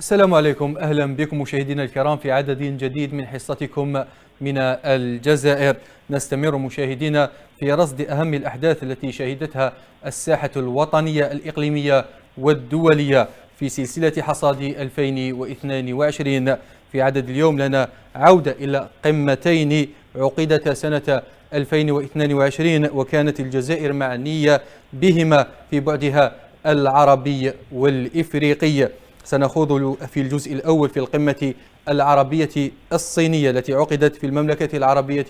السلام عليكم، أهلا بكم مشاهدينا الكرام في عدد جديد من حصتكم من الجزائر. نستمر مشاهدينا في رصد أهم الأحداث التي شهدتها الساحة الوطنية الإقليمية والدولية في سلسلة حصاد 2022. في عدد اليوم لنا عودة إلى قمتين عقدتا سنة 2022 وكانت الجزائر معنية بهما في بعدها العربي والإفريقي. سنخوض في الجزء الأول في القمة العربية الصينية التي عقدت في المملكة العربية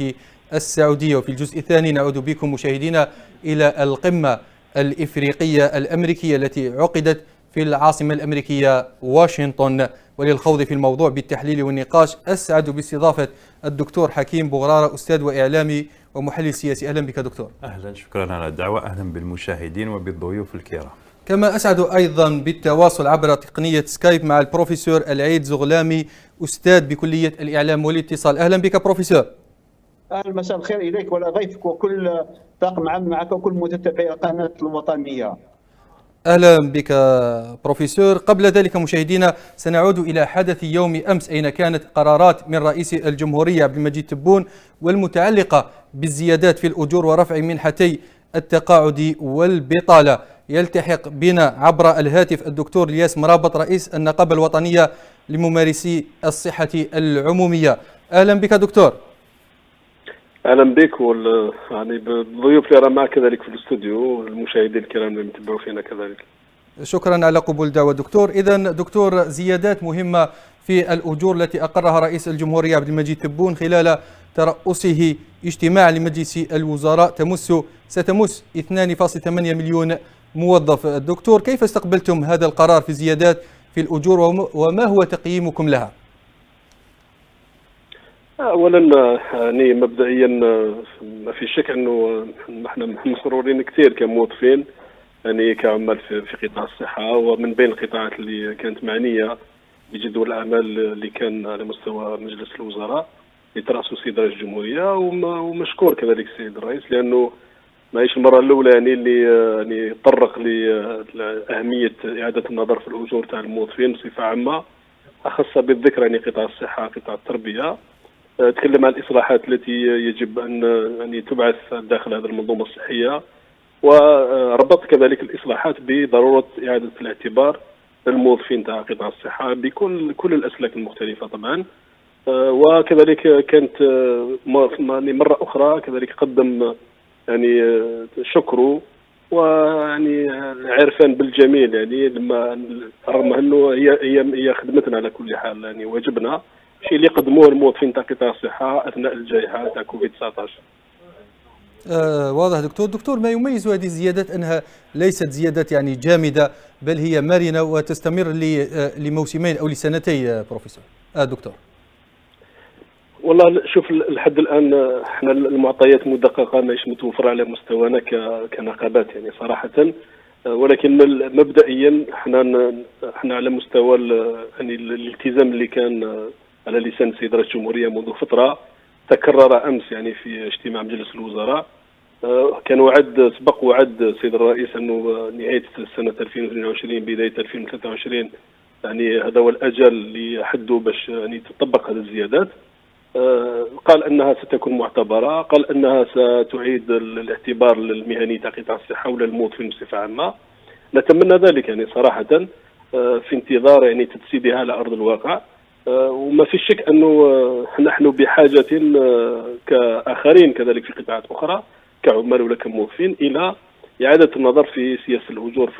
السعودية، وفي الجزء الثاني نعود بكم مشاهدينا إلى القمة الإفريقية الأمريكية التي عقدت في العاصمة الأمريكية واشنطن. وللخوض في الموضوع بالتحليل والنقاش أسعد باستضافة الدكتور حكيم بغرارة، أستاذ وإعلامي ومحلل سياسي. أهلا بك دكتور. أهلا، شكرا على الدعوة. أهلا بالمشاهدين وبالضيوف الكرام. كما أسعد أيضا بالتواصل عبر تقنية سكايب مع البروفيسور العيد زغلامي، أستاذ بكلية الإعلام والاتصال. أهلا بك بروفيسور. أهلا، مساء الخير إليك ضيفك وكل طاقم عمل معك وكل متتبعي القناة الوطنية. أهلا بك بروفيسور. قبل ذلك مشاهدينا سنعود إلى حدث يوم أمس، أين كانت قرارات من رئيس الجمهورية عبد المجيد تبون والمتعلقة بالزيادات في الأجور ورفع منحتي التقاعد والبطالة. يلتحق بنا عبر الهاتف الدكتور الياس مرابط، رئيس النقابة الوطنية لممارسي الصحة العمومية. أهلا بك دكتور. اهلا بك يعني بالضيوف اللي راه معك كذلك في الاستوديو والمشاهدين الكرام اللي يتبعوا فينا كذلك. شكرا على قبول الدعوة دكتور. إذا دكتور، زيادات مهمة في الأجور التي أقرها رئيس الجمهورية عبد المجيد تبون خلال ترأسه اجتماع لمجلس الوزراء ستمس 2.8 مليون موظف. دكتور، كيف استقبلتم هذا القرار في الزيادات في الأجور وما هو تقييمكم لها؟ اولا يعني مبدئيا ما في شك انه نحن مسرورين كثير كموظفين، يعني كعمال في قطاع الصحه، ومن بين القطاعات اللي كانت معنيه بجدول الاعمال اللي كان على مستوى مجلس الوزراء لترأسه السيد رئيس الجمهوريه، ومشكور كذلك السيد الرئيس لانه ماهيش المره الاولى يعني اللي يعني طرق لاهميه اعاده النظر في الاجور تاع الموظفين بصفه عامه، اخص بالذكر يعني قطاع الصحه، قطاع التربيه. تكلم عن الإصلاحات التي يجب أن يعني تبعث داخل هذه المنظومة الصحية، وربط كذلك الإصلاحات بضرورة إعادة الاعتبار للموظفين تاع قطاع الصحة بكل الأسلاك المختلفة طبعا. وكذلك كانت مرة أخرى كذلك قدم يعني شكره ويعني عرفان بالجميل، يعني لما رغم أنه هي خدمتنا على كل حال، يعني واجبنا الشيء اللي قدموه الموظفين تاع قطاع الصحه اثناء الجائحه تاع كوفيد 19. واضح دكتور، ما يميز هذه الزيادات انها ليست زيادات يعني جامده، بل هي مرنه وتستمر لموسمين او لسنتين بروفيسور دكتور. والله شوف، لحد الان احنا المعطيات مدققه ماهيش متوفره على مستوانا كنقابات يعني صراحه، ولكن مبدئيا احنا على مستوى يعني الالتزام اللي كان على لسان السيد رئيس الجمهورية منذ فترة تكرر أمس يعني في اجتماع مجلس الوزراء. كان سبق وعد السيد الرئيس أنه نهاية سنة 2022 بداية 2023 يعني هذا هو الأجل اللي حدوا باش يعني تطبق هذه الزيادات. قال أنها ستكون معتبرة، قال أنها ستعيد الاعتبار للمهني تاع قطاع الصحة وللموظفين بصفة عامة. نتمنى ذلك يعني صراحة في انتظار يعني تجسيدها على أرض الواقع. وما في شك أنه نحن بحاجة كآخرين كذلك في قطاعات أخرى كعمال ولا كموظفين إلى إعادة النظر في سياسة الأجور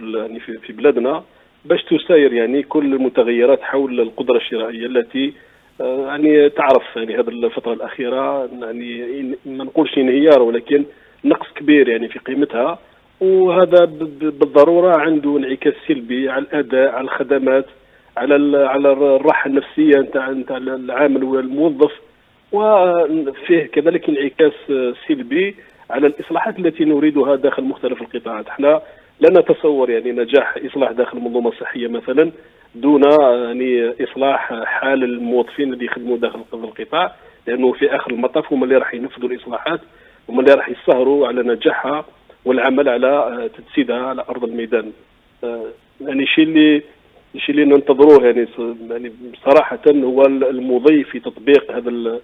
في بلادنا باش تساير يعني كل المتغيرات حول القدرة الشرائية التي يعني تعرف يعني هذه الفترة الأخيرة يعني ما نقولش انهيار ولكن نقص كبير يعني في قيمتها، وهذا بالضرورة عنده انعكاس سلبي على الأداء، على الخدمات، على الراحه النفسيه نتاع العامل والموظف، وفيه كذلك انعكاس سلبي على الاصلاحات التي نريدها داخل مختلف القطاعات. احنا لا نتصور يعني نجاح اصلاح داخل المنظومه الصحيه مثلا دون يعني اصلاح حال الموظفين اللي يخدموا داخل القطاع، لانه في اخر المطاف هم اللي راح ينفذوا الاصلاحات، هم اللي راح يسهروا على نجاحها والعمل على تجسيدها على ارض الميدان. يعني الشيء اللي الشيء اللي ننتظروه يعني صراحه هو المضي في تطبيق هذا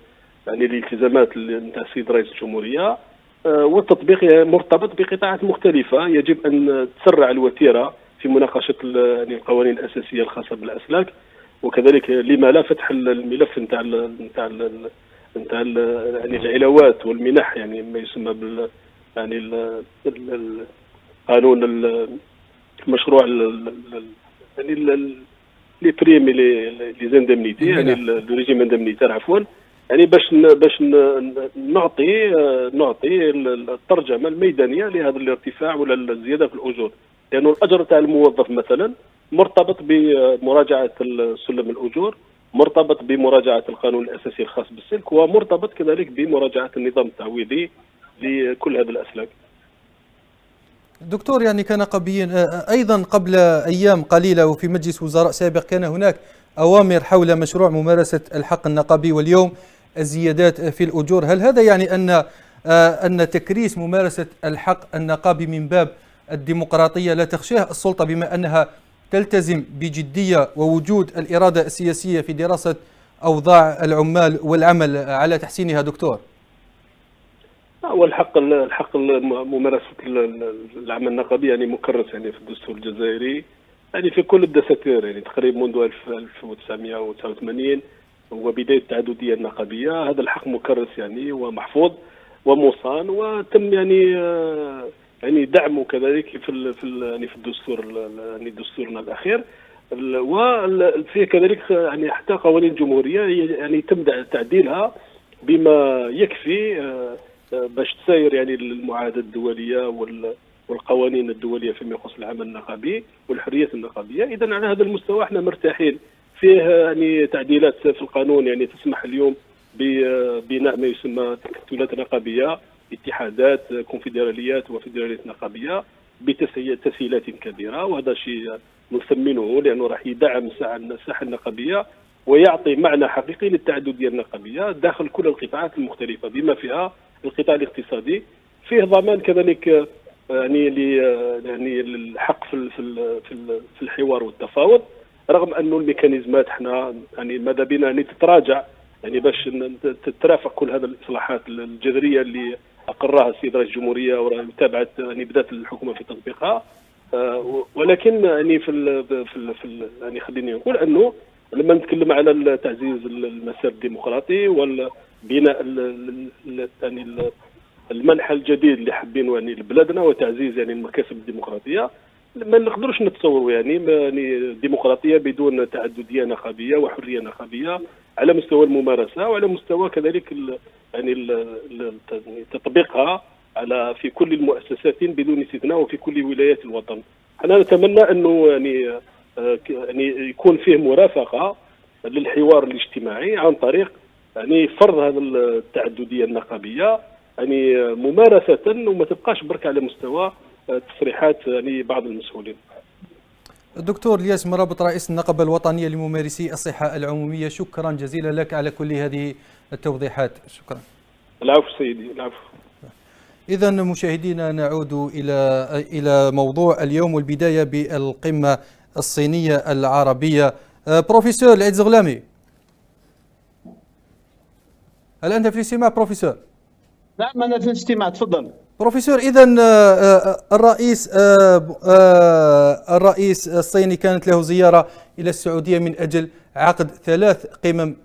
يعني الالتزامات نتاع السيد رئيس الجمهوريه. والتطبيق مرتبط بقطاعات مختلفه، يجب ان تسرع الوتيره في مناقشه يعني القوانين الاساسيه الخاصه بالاسلاك، وكذلك لما لا فتح الملف نتاع يعني العلاوات والمنح، يعني ما يسمى بال يعني قانون المشروع يعني لي بريم لي زاندمنيتي، يعني الريجيم اندمنيتير عفوا، يعني باش نعطي الترجمه الميدانيه لهذا الارتفاع ولا الزياده في الاجور، لانه الاجر تاع الموظف مثلا مرتبط بمراجعه سلم الاجور، مرتبط بمراجعه القانون الاساسي الخاص بالسلك، ومرتبط كذلك بمراجعه النظام التعويضي لكل هذه الاسلاك. دكتور، يعني كان أيضا قبل أيام قليلة وفي مجلس وزراء سابق كان هناك أوامر حول مشروع ممارسة الحق النقابي، واليوم الزيادات في الأجور. هل هذا يعني أن تكريس ممارسة الحق النقابي من باب الديمقراطية لا تخشاه السلطة، بما أنها تلتزم بجدية ووجود الإرادة السياسية في دراسة أوضاع العمال والعمل على تحسينها؟ دكتور، هو الحق ممارسة العمل النقابي يعني مكرس يعني في الدستور الجزائري، يعني في كل الدساتير، يعني تقريبا منذ 1989 وبداية التعددية النقابية. هذا الحق مكرس يعني ومحفوظ ومصان، وتم يعني دعمه كذلك في الدستور، يعني دستورنا الأخير، وفيه كذلك يعني حتى قوانين الجمهورية يعني تم تعديلها بما يكفي باش تساير يعني المعاهدات الدوليه والقوانين الدوليه فيما يخص العمل النقابي والحريات النقابيه. اذا على هذا المستوى احنا مرتاحين فيه، يعني تعديلات في القانون يعني تسمح اليوم ببناء ما يسمى تكتلات نقابيه، اتحادات، كونفدراليات وفدراليات نقابيه بتسهيلات كبيره، وهذا شيء نثمنه لانه راح يدعم الساحه النقابيه ويعطي معنى حقيقي للتعدديه النقابيه داخل كل القطاعات المختلفه بما فيها القطاع الاقتصادي. فيه ضمان كذلك يعني الحق في الحوار والتفاوض، رغم انه الميكانيزمات احنا يعني ماذا بنا ان تتراجع يعني باش تترافق كل هذه الاصلاحات الجذريه اللي اقرها السيد رئيس الجمهوريه وتابعت يعني بدات الحكومه في تطبيقها. ولكن يعني يعني خليني نقول انه لما نتكلم على تعزيز المسار الديمقراطي والبناء يعني المنحى الجديد اللي حابينه يعني لبلادنا وتعزيز يعني المكاسب الديمقراطيه، ما نقدروش نتصوروا يعني ديمقراطيه بدون تعدديه نقابيه وحريه نقابيه على مستوى الممارسه وعلى مستوى كذلك يعني تطبيقها في كل المؤسسات بدون استثناء وفي كل ولايات الوطن. انا نتمنى انه يعني يكون فيه مرافقه للحوار الاجتماعي عن طريق يعني فرض هذه التعدديه النقابيه يعني ممارسه، وما تبقاش برك على مستوى تصريحات يعني بعض المسؤولين. الدكتور الياس مرابط، رئيس النقابة الوطنية لممارسي الصحة العمومية، شكرا جزيلا لك على كل هذه التوضيحات. شكرا. العفو سيدي، العفو. إذا مشاهدينا نعود إلى موضوع اليوم والبداية بالقمة الصينية العربية. بروفيسور العيد زغلامي، هل أنت في الاستماع بروفيسور؟ نعم أنا في الاستماع، تفضل. بروفيسور، إذا الرئيس الصيني كانت له زيارة إلى السعودية من أجل عقد 3 قمم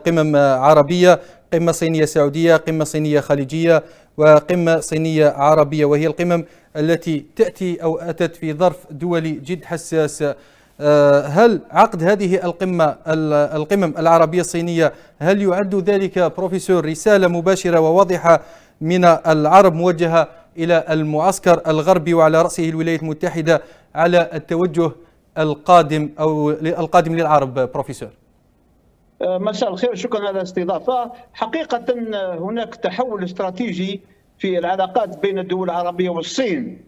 قمم عربية، قمة صينية سعودية، قمة صينية خليجية، وقمة صينية عربية، وهي القمم التي تأتي أو أتت في ظرف دولي جد حساس. هل عقد هذه القمم العربية الصينية هل يعد ذلك بروفيسور رسالة مباشرة وواضحة من العرب موجهة إلى المعسكر الغربي وعلى رأسه الولايات المتحدة على التوجه القادم للعرب؟ بروفيسور مساء الخير، شكرا على الاستضافة. حقيقة هناك تحول استراتيجي في العلاقات بين الدول العربية والصين.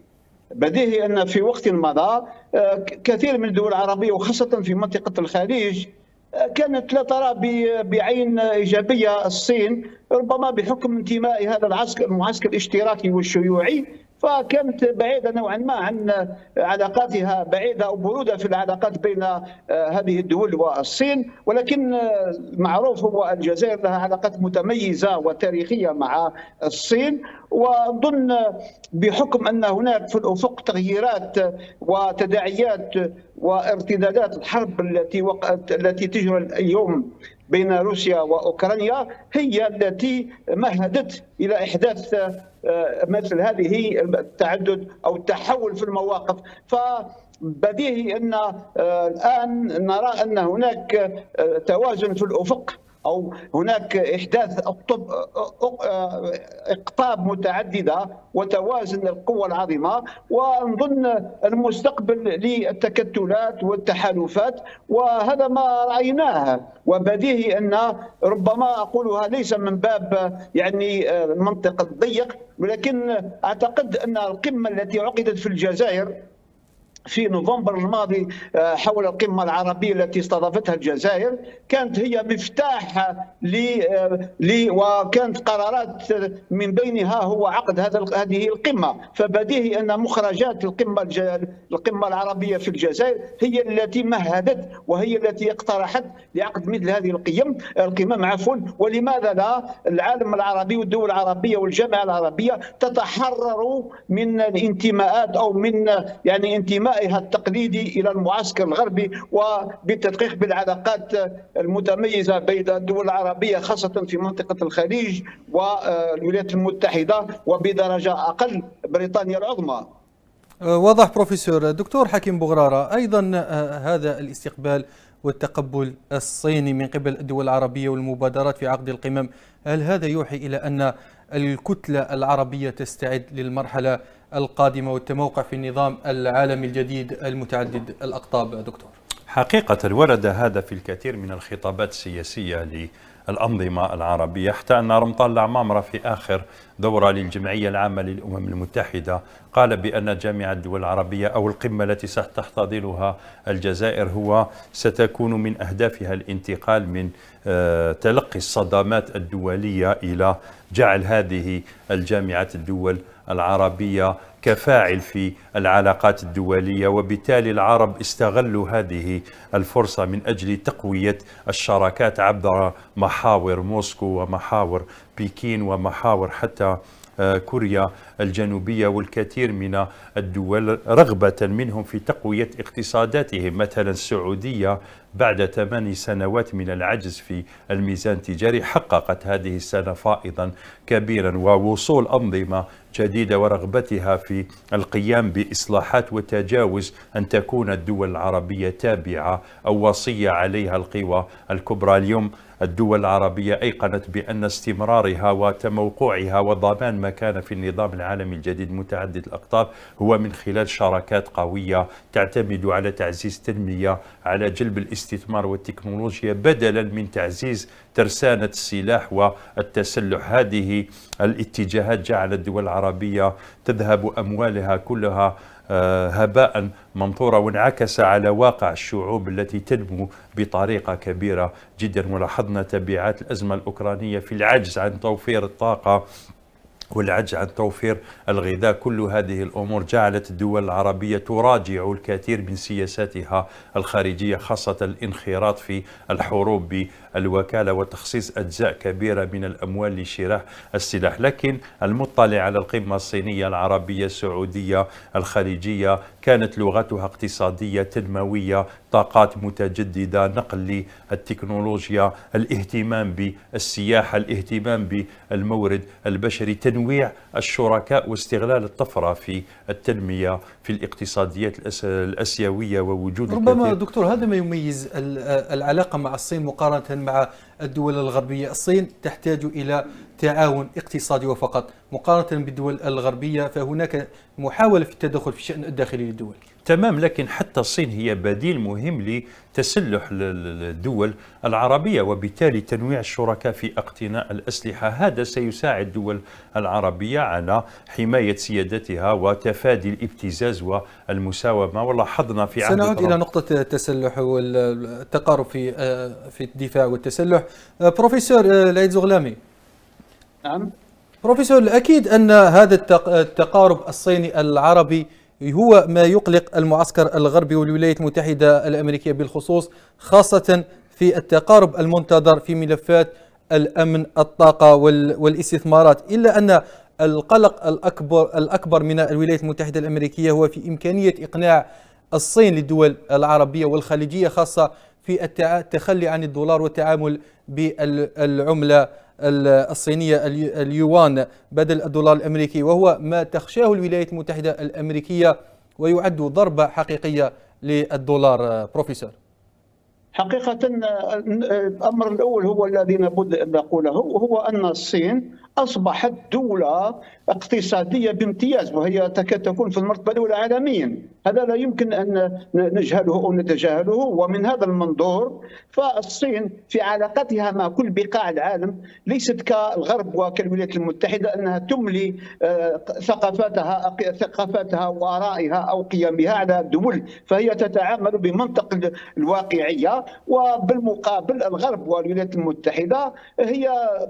بديهي أن في وقت مضى كثير من الدول العربية وخاصة في منطقة الخليج كانت لا ترى بعين إيجابية الصين، ربما بحكم انتماء هذا المعسكر الاشتراكي والشيوعي فكانت بعيدة نوعا ما عن علاقاتها، بعيدة أو برودة في العلاقات بين هذه الدول والصين. ولكن معروف هو الجزائر لها علاقات متميزة وتاريخية مع الصين، وأظن بحكم أن هناك في الأفق تغييرات وتداعيات وارتدادات الحرب التي تجري اليوم بين روسيا وأوكرانيا هي التي مهدت إلى إحداث مثل هذه التعدد أو التحول في المواقف. فبديهي أن الآن نرى أن هناك توازن في الأفق، أو هناك إحداث أقطاب متعددة وتوازن القوى العظيمة، ونظن المستقبل للتكتلات والتحالفات، وهذا ما رأيناه. وبديهي أن ربما أقولها ليس من باب يعني المنطق الضيق، ولكن أعتقد أن القمة التي عقدت في الجزائر في نوفمبر الماضي حول القمة العربية التي استضافتها الجزائر كانت هي مفتاح وكانت قرارات من بينها هو عقد هذه القمة. فبديهي أن مخرجات القمة العربية في الجزائر هي التي مهدت وهي التي اقترحت لعقد مثل هذه القمم. ولماذا لا العالم العربي والدول العربية والجامعة العربية تتحرر من الانتماءات أو من يعني انتمائها التقليدي إلى المعسكر الغربي، وبالتدقيق بالعلاقات المتميزة بين الدول العربية خاصة في منطقة الخليج والولايات المتحدة، وبدرجة أقل بريطانيا العظمى. واضح بروفيسور. دكتور حكيم بوغرارة، أيضا هذا الاستقبال والتقبل الصيني من قبل الدول العربية والمبادرات في عقد القمم، هل هذا يوحي إلى أن الكتلة العربية تستعد للمرحلة القادمة والتموقع في النظام العالمي الجديد المتعدد الأقطاب؟ دكتور، حقيقة ورد هذا في الكثير من الخطابات السياسية للأنظمة العربية، حتى أن رمضان العمامرة في آخر دورة للجمعية العامة للأمم المتحدة قال بأن جامعة الدول العربية أو القمة التي ستحتضنها الجزائر ستكون من أهدافها الانتقال من تلقي الصدمات الدولية إلى جعل هذه الجامعة الدول العربية كفاعل في العلاقات الدولية. وبالتالي العرب استغلوا هذه الفرصة من أجل تقوية الشراكات عبر محاور موسكو ومحاور بكين ومحاور حتى كوريا الجنوبية والكثير من الدول، رغبة منهم في تقوية اقتصاداتهم. مثلا السعودية بعد 8 سنوات من العجز في الميزان التجاري حققت هذه السنة فائضا كبيرا، ووصول أنظمة جديدة ورغبتها في القيام بإصلاحات وتجاوز أن تكون الدول العربية تابعة أو وصية عليها القوى الكبرى. اليوم الدول العربية أيقنت بأن استمرارها وتموقعها وضمان مكانها في النظام العالمي الجديد متعدد الأقطاب هو من خلال شراكات قوية تعتمد على تعزيز التنمية، على جلب الاستثمار والتكنولوجيا بدلا من تعزيز ترسانة السلاح والتسلح. هذه الاتجاهات جعلت الدول العربية تذهب أموالها كلها هباء منثورا، وانعكس على واقع الشعوب التي تنمو بطريقة كبيرة جدا. ولاحظنا تبعات الأزمة الأوكرانية في العجز عن توفير الطاقة والعجز عن توفير الغذاء. كل هذه الأمور جعلت الدول العربية تراجع الكثير من سياساتها الخارجية، خاصة الانخراط في الحروب بالوكالة وتخصيص أجزاء كبيرة من الأموال لشراء السلاح. لكن المطلع على القمة الصينية العربية السعودية الخليجية كانت لغتها اقتصادية تنموية، طاقات متجددة، نقل للتكنولوجيا، الاهتمام بالسياحة، الاهتمام بالمورد البشري، تنويع الشركاء واستغلال الطفرة في التنمية في الاقتصاديات الأسيوية ووجود ربما دكتور هذا ما يميز العلاقة مع الصين مقارنة مع الدول الغربية. الصين تحتاج إلى تعاون اقتصادي وفقط مقارنة بالدول الغربية، فهناك محاولة في التدخل في الشأن الداخلي للدول. تمام، لكن حتى الصين هي بديل مهم لتسلح الدول العربية، وبالتالي تنويع الشركاء في اقتناء الأسلحة هذا سيساعد الدول العربية على حماية سيادتها وتفادي الابتزاز والمساومة. ولاحظنا في عهد سنعود إلى نقطة التسلح والتقارب في الدفاع والتسلح. بروفيسور العيد زغلامي، نعم، بروفيسور، أكيد أن هذا التقارب الصيني العربي هو ما يقلق المعسكر الغربي والولايات المتحدة الأمريكية بالخصوص، خاصة في التقارب المنتظر في ملفات الأمن، الطاقة والاستثمارات، إلا أن القلق الأكبر من الولايات المتحدة الأمريكية هو في إمكانية إقناع الصين للدول العربية والخليجية، خاصة في التخلي عن الدولار والتعامل بالعملة الصينية اليوان بدل الدولار الأمريكي، وهو ما تخشاه الولايات المتحدة الأمريكية ويعد ضربة حقيقية للدولار. بروفيسور، حقيقة الأمر الأول هو الذي لابد أن نقوله، هو أن الصين أصبحت دولة اقتصادية بامتياز، وهي تكاد تكون في المرتبة الأولى عالميا. هذا لا يمكن أن نجهله أو نتجاهله. ومن هذا المنظور فالصين في علاقتها مع كل بقاع العالم ليست كالغرب وكالولايات المتحدة أنها تملي ثقافاتها وآرائها أو قيمها على الدول، فهي تتعامل بمنطق الواقعية. وبالمقابل الغرب والولايات المتحدة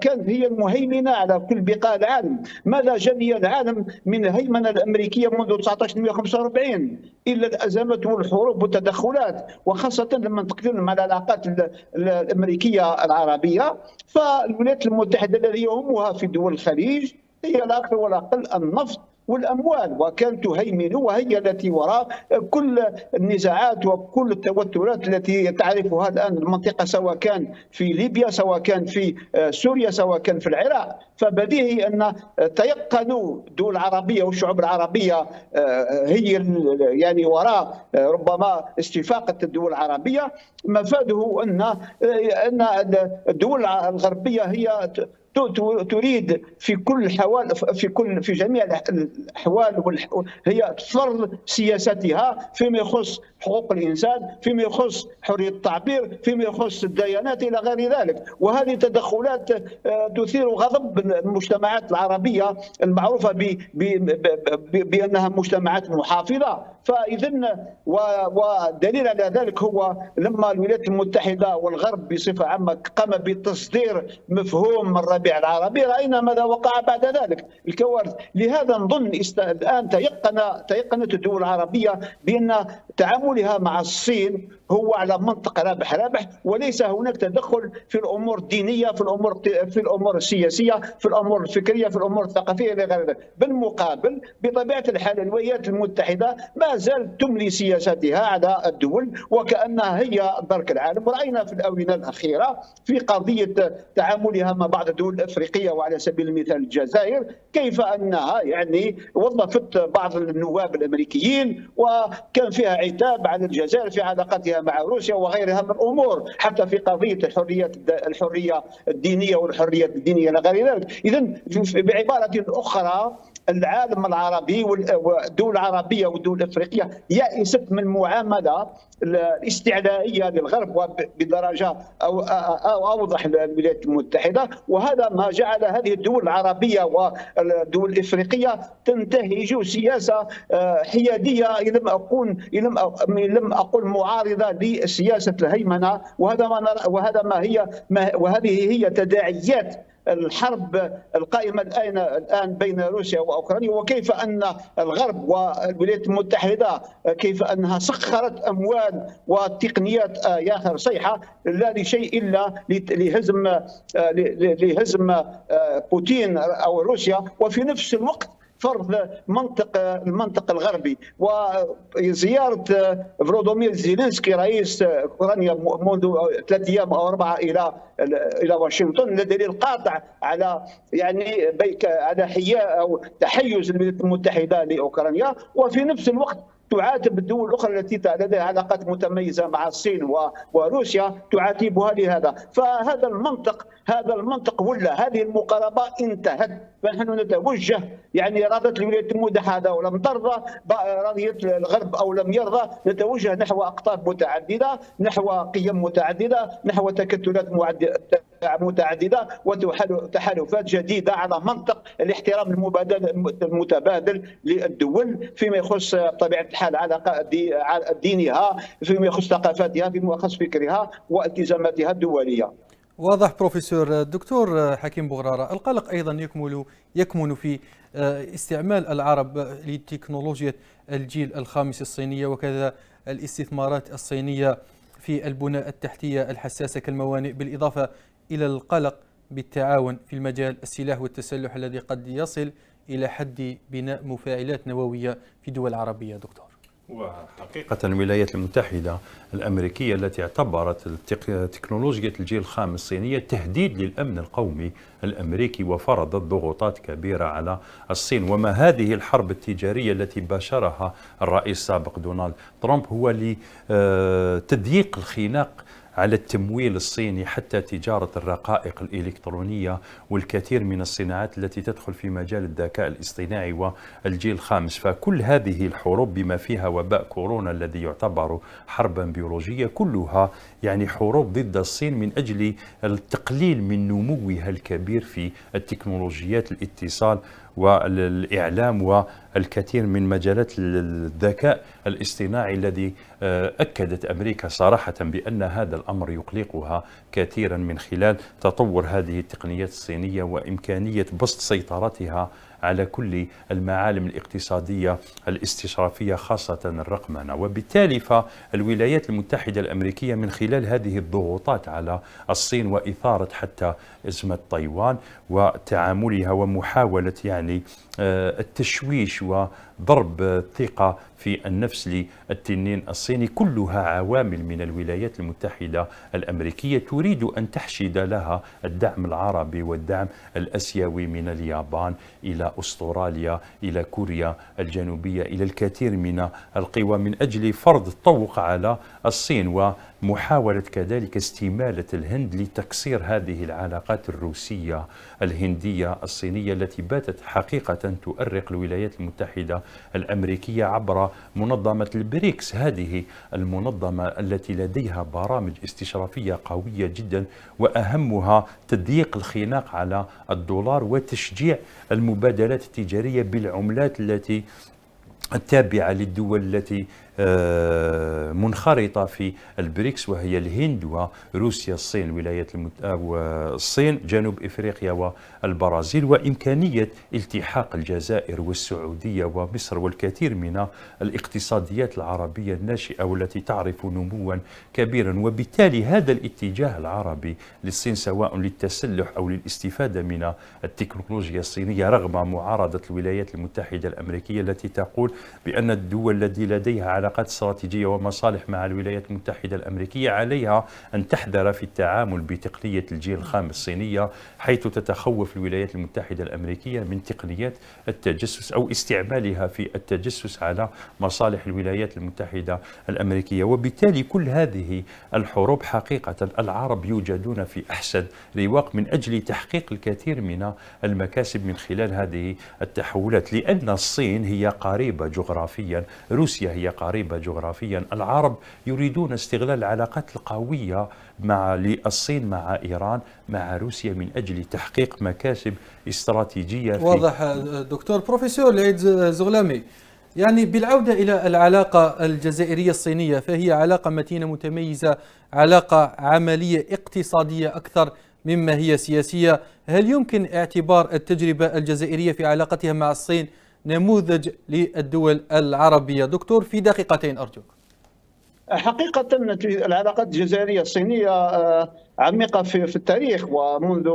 كانت هي المهيمنة على كل بقاع العالم. ماذا جني العالم من الهيمنة الأمريكية منذ 1945 إلا الأزمات والحروب والتدخلات، وخاصة لما نتكلم على العلاقات الأمريكية العربية. فالولايات المتحدة الذي يهمها في دول الخليج هي لا أكثر ولا أقل النفط والأموال، وكانت تهيمن، وهي التي وراء كل النزاعات وكل التوترات التي تعرفها الآن المنطقة، سواء كان في ليبيا، سواء كان في سوريا، سواء كان في العراق. فبديهي أن تيقنوا الدول العربية والشعوب العربية هي يعني وراء ربما استفاقة الدول العربية. مفاده أن الدول الغربية هي تريد في كل الحوال في جميع الاحوال هي تفرض سياستها فيما يخص حقوق الانسان، فيما يخص حريه التعبير، فيما يخص الديانات الى غير ذلك. وهذه تدخلات تثير غضب المجتمعات العربيه المعروفه بانها مجتمعات محافظه. فاذا ودليل على ذلك هو لما الولايات المتحده والغرب بصفه عامه قام بتصدير مفهوم الربيع العربي، راينا ماذا وقع بعد ذلك، الكوارث. لهذا نظن الان تيقنت الدول العربيه بان تعاملها مع الصين هو على منطق رابح رابح، وليس هناك تدخل في الامور الدينيه، في الامور السياسيه، في الامور الفكريه، في الامور الثقافيه الى غير ذلك. بالمقابل بطبيعه الحال الولايات المتحده ما زالت تملي سياساتها على الدول وكانها هي درك العالم. راينا في الاونه الاخيره في قضيه تعاملها مع بعض الدول الافريقيه، وعلى سبيل المثال الجزائر، كيف انها يعني وظفت بعض النواب الامريكيين وكان فيها عتاب على الجزائر في علاقتها مع روسيا وغيرها من الامور، حتى في قضيه الحريه الدينيه والحريه الدينيه الى غير ذلك. اذا بعباره اخرى العالم العربي والدول العربيه والدول الافريقيه يئست من المعامله الاستعلائيه للغرب وبدرجه او اوضح الولايات المتحده. وهذا ما جعل هذه الدول العربيه والدول الافريقيه تنتهج سياسه حياديه، لم اقل معارضه لسياسه الهيمنه. وهذه هي تداعيات الحرب القائمة الآن بين روسيا وأوكرانيا، وكيف أن الغرب والولايات المتحدة كيف أنها سخرت أموال وتقنيات يا صيحة لا لشيء إلا لهزم بوتين أو روسيا، وفي نفس الوقت فرض المنطق الغربي. وزيارة فلودومير زيلينسكي رئيس أوكرانيا منذ 3 أيام أو 4 إلى واشنطن دليل قاطع على على حياء أو تحيز الولايات المتحدة لأوكرانيا، وفي نفس الوقت تعاتب الدول الأخرى التي لديها علاقات متميزة مع الصين وروسيا، تعاتبها لهذا. فهذا المنطق ولا هذه المقاربة انتهت. فنحن نتوجه رضت الولايات المتحدة ولم ترضى، رضيت الغرب أو لم يرضى، نتوجه نحو أقطاب متعددة، نحو قيم متعددة، نحو تكتلات متعددة وتحالفات جديدة على منطق الاحترام المتبادل للدول فيما يخص طبيعة الحال علاقة دينها، فيما يخص ثقافتها، فيما يخص فكرها والتزاماتها الدولية. واضح بروفيسور. دكتور حكيم بغرارة، القلق أيضا يكمن في استعمال العرب لتكنولوجيا الجيل الخامس الصينية، وكذا الاستثمارات الصينية في البنى التحتية الحساسة كالموانئ، بالإضافة إلى القلق بالتعاون في المجال السلاح والتسلح الذي قد يصل إلى حد بناء مفاعلات نووية في دول عربية. دكتور، وحقيقة الولايات المتحدة الأمريكية التي اعتبرت تكنولوجيا الجيل الخامس الصينية تهديد للأمن القومي الأمريكي، وفرضت ضغوطات كبيرة على الصين. وما هذه الحرب التجارية التي باشرها الرئيس السابق دونالد ترامب هو لتضييق الخناق على التمويل الصيني حتى تجارة الرقائق الإلكترونية والكثير من الصناعات التي تدخل في مجال الذكاء الاصطناعي والجيل الخامس. فكل هذه الحروب بما فيها وباء كورونا الذي يعتبر حربا بيولوجية، كلها يعني حروب ضد الصين من أجل التقليل من نموها الكبير في التكنولوجيات الاتصال والإعلام والكثير من مجالات الذكاء الاصطناعي، الذي أكدت أمريكا صراحة بأن هذا الأمر يقلقها كثيرا من خلال تطور هذه التقنيات الصينية وإمكانية بسط سيطرتها على كل المعالم الاقتصادية الاستشرافية خاصة الرقمنة. وبالتالي فالولايات المتحدة الأمريكية من خلال هذه الضغوطات على الصين وإثارة حتى أزمة تايوان وتعاملها ومحاولة يعني التشويش وضرب الثقة في النفس للتنين الصيني، كلها عوامل من الولايات المتحدة الأمريكية تريد أن تحشد لها الدعم العربي والدعم الأسيوي من اليابان إلى أستراليا إلى كوريا الجنوبية إلى الكثير من القوى من أجل فرض الطوق على الصين، ومحاولة كذلك استمالة الهند لتكسير هذه العلاقات الروسية الهندية الصينية التي باتت حقيقة تؤرق الولايات المتحدة الأمريكية عبر منظمة البريكس، هذه المنظمة التي لديها برامج استشرافية قوية جدا، وأهمها تضييق الخناق على الدولار وتشجيع المبادلات التجارية بالعملات التي التابعة للدول التي منخرطة في البريكس، وهي الهند وروسيا الصين الصين جنوب إفريقيا والبرازيل، وإمكانية التحاق الجزائر والسعودية ومصر والكثير من الاقتصاديات العربية الناشئة والتي تعرف نموا كبيرا. وبالتالي هذا الاتجاه العربي للصين سواء للتسلح أو للاستفادة من التكنولوجيا الصينية رغم معارضة الولايات المتحدة الأمريكية التي تقول بأن الدول التي لديها علاقات استراتيجية ومصالح مع الولايات المتحدة الأمريكية عليها أن تحذر في التعامل بتقنية الجيل الخامس الصينية، حيث تتخوف الولايات المتحدة الأمريكية من تقنيات التجسس أو استعمالها في التجسس على مصالح الولايات المتحدة الأمريكية. وبالتالي كل هذه الحروب حقيقة العرب يوجدون في أحسن رواق من أجل تحقيق الكثير من المكاسب من خلال هذه التحولات، لأن الصين هي قريبة جغرافيا، روسيا هي قريبة جغرافيا، العرب يريدون استغلال العلاقات القوية للصين مع إيران مع روسيا من أجل تحقيق مكاسب استراتيجية. واضح دكتور. بروفيسور العيد زغلامي، يعني بالعودة إلى العلاقة الجزائرية الصينية، فهي علاقة متينة متميزة، علاقة عملية اقتصادية أكثر مما هي سياسية. هل يمكن اعتبار التجربة الجزائرية في علاقتها مع الصين نموذج للدول العربية؟ دكتور في دقيقتين أرجوك. حقيقة العلاقات الجزائرية الصينية عميقة في التاريخ، ومنذ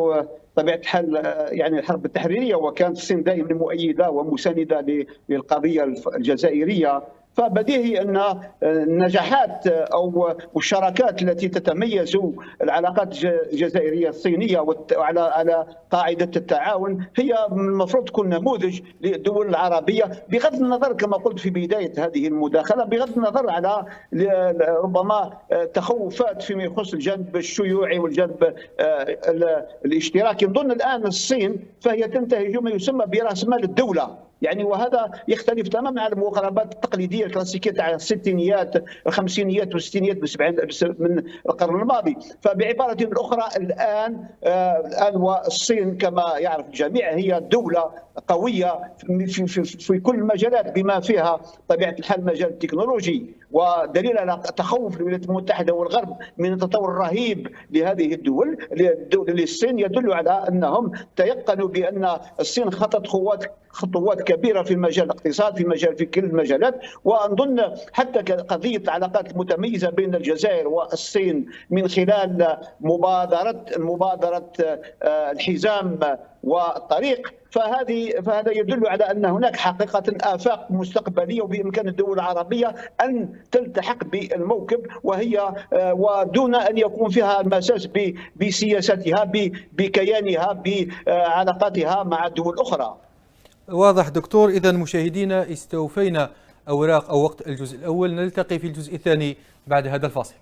طبيعة الحال يعني الحرب التحريرية، وكانت الصين دائما مؤيدة ومساندة للقضية الجزائرية. فبديهي أن النجاحات أو الشراكات التي تتميز العلاقات الجزائرية الصينية على قاعدة التعاون هي المفروض تكون نموذج للدول العربية، بغض النظر كما قلت في بداية هذه المداخلة، بغض النظر على ربما تخوفات فيما يخص الجانب الشيوعي والجانب الاشتراكي. نظن الآن الصين فهي تنتهج ما يسمى برأس مال الدولة، يعني وهذا يختلف تماما عن المقاربات التقليديه الكلاسيكيه تاع الستينيات الخمسينيات والستينيات من القرن الماضي. فبعباره اخرى الان والصين كما يعرف الجميع هي دوله قويه في كل المجالات بما فيها طبيعه الحال المجال التكنولوجي، ودليل على تخوف الولايات المتحده والغرب من التطور الرهيب لهذه الدول للصين يدل على انهم تيقنوا بان الصين خطت خطوات كبيره في مجال الاقتصاد في كل المجالات. ونظن حتى قضيه العلاقات المتميزه بين الجزائر والصين من خلال مبادره الحزام والطريق، فهذا يدل على ان هناك حقيقه افاق مستقبليه وبامكان الدول العربيه ان تلتحق بالموكب، ودون ان يكون فيها مساس بسياستها بكيانها بعلاقاتها مع الدول الاخرى. واضح دكتور. إذا مشاهدينا استوفينا أوراق أو وقت الجزء الأول، نلتقي في الجزء الثاني بعد هذا الفاصل.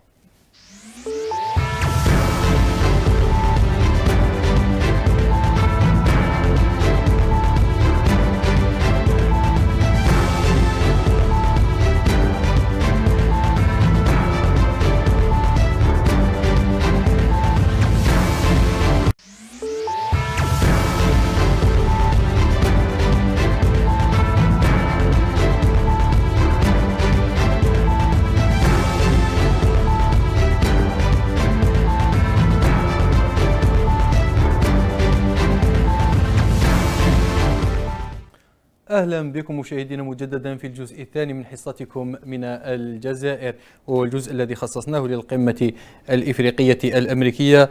أهلا بكم مشاهدينا مجددا في الجزء الثاني من حصتكم من الجزائر، والجزء الذي خصصناه للقمة الإفريقية الأمريكية.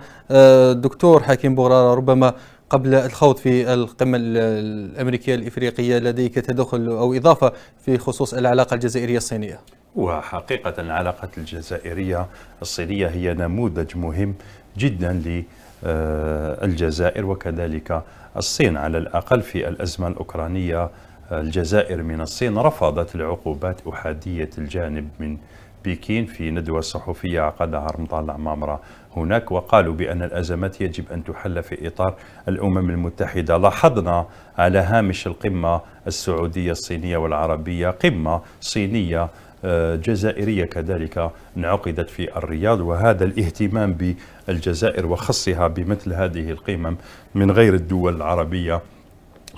دكتور حكيم بغرارة، ربما قبل الخوض في القمة الأمريكية الإفريقية لديك تدخل أو إضافة في خصوص العلاقة الجزائرية الصينية؟ وحقيقة العلاقات الجزائرية الصينية هي نموذج مهم جدا للجزائر وكذلك الصين. على الأقل في الأزمة الأوكرانية الجزائر من الصين رفضت العقوبات أحادية الجانب من بكين في ندوة صحفية عقدها رمضان العمامرة هناك، وقالوا بأن الأزمات يجب أن تحل في إطار الأمم المتحدة. لاحظنا على هامش القمة السعودية الصينية والعربية قمة صينية جزائرية كذلك انعقدت في الرياض، وهذا الاهتمام بالجزائر وخصها بمثل هذه القمم من غير الدول العربية